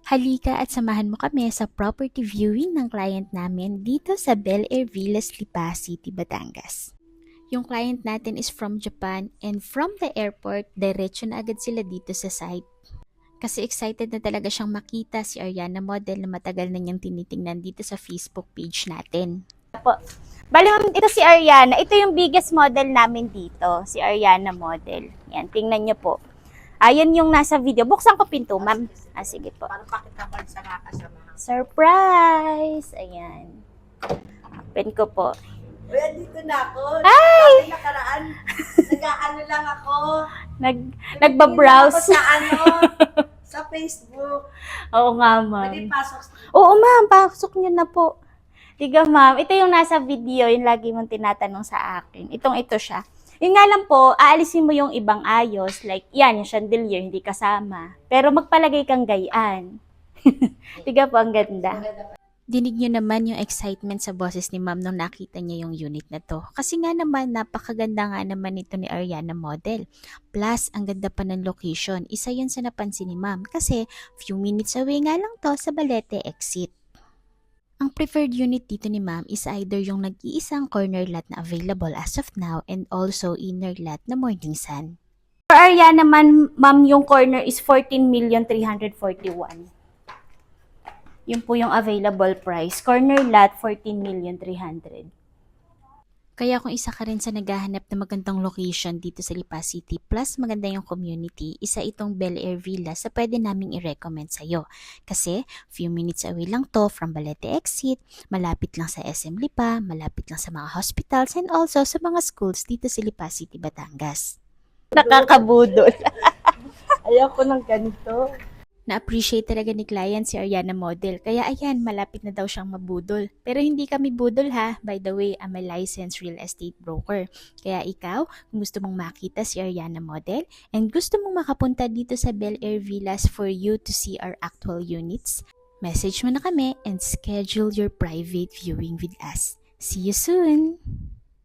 Halika at samahan mo kami sa property viewing ng client namin dito sa Bel Air Villas, Lipa City, Batangas. Yung client natin is from Japan and from the airport, diretso na agad sila dito sa site. Kasi excited na talaga siyang makita si Ariana Model na matagal na niyang tinitingnan dito sa Facebook page natin. Bali ma'am, ito si Ariana. Ito yung biggest model namin dito, si Ariana Model. Yan, tingnan niyo po. Ayan yung nasa video. Buksan ko pinto, ma'am. Sige po. Para pakita ko sa nakasama. Surprise! Ayan. Open ko po. Uy, andito na ako. Ay! Dati nakaraan, nag-ano lang ako. Nagbabrowse. Ako sa sa Facebook. Oo nga, ma'am. Pwede pasok. Oo, ma'am. Pasok niyo na po. Diga, ma'am. Ito yung nasa video. Yung lagi mong tinatanong sa akin. Ito siya. Yun nga lang po, aalisin mo yung ibang ayos. Like, yan, yung chandelier, hindi kasama. Pero magpalagay kang gayaan. Diga po, ang ganda. Dinig niyo naman yung excitement sa boses ni ma'am nung nakita niya yung unit na to. Kasi nga naman, napakaganda nga naman ito ni Ariana Model. Plus, ang ganda pa ng location. Isa yun sa napansin ni ma'am kasi few minutes away nga lang to sa Balete exit. Ang preferred unit dito ni ma'am is either yung nag-iisang corner lot na available as of now and also inner lot na Morning Sun. For Ariana naman, ma'am, yung corner is 14,341,000. Yun po yung available price. Corner lot, 14,300,000. Kaya kung isa ka rin sa naghahanap na magandang location dito sa Lipa City plus maganda yung community, isa itong Bel Air Villa sa pwede naming i-recommend sa'yo. Kasi few minutes away lang to from Balete exit, malapit lang sa SM Lipa, malapit lang sa mga hospitals and also sa mga schools dito sa Lipa City, Batangas. Nakakabudol. Ayaw ko ng ganito. Na-appreciate talaga ni client si Ariana Model. Kaya ayan, malapit na daw siyang mabudol. Pero hindi kami budol ha. By the way, I'm a licensed real estate broker. Kaya ikaw, kung gusto mong makita si Ariana Model and gusto mong makapunta dito sa Bel Air Villas for you to see our actual units, message mo na kami and schedule your private viewing with us. See you soon!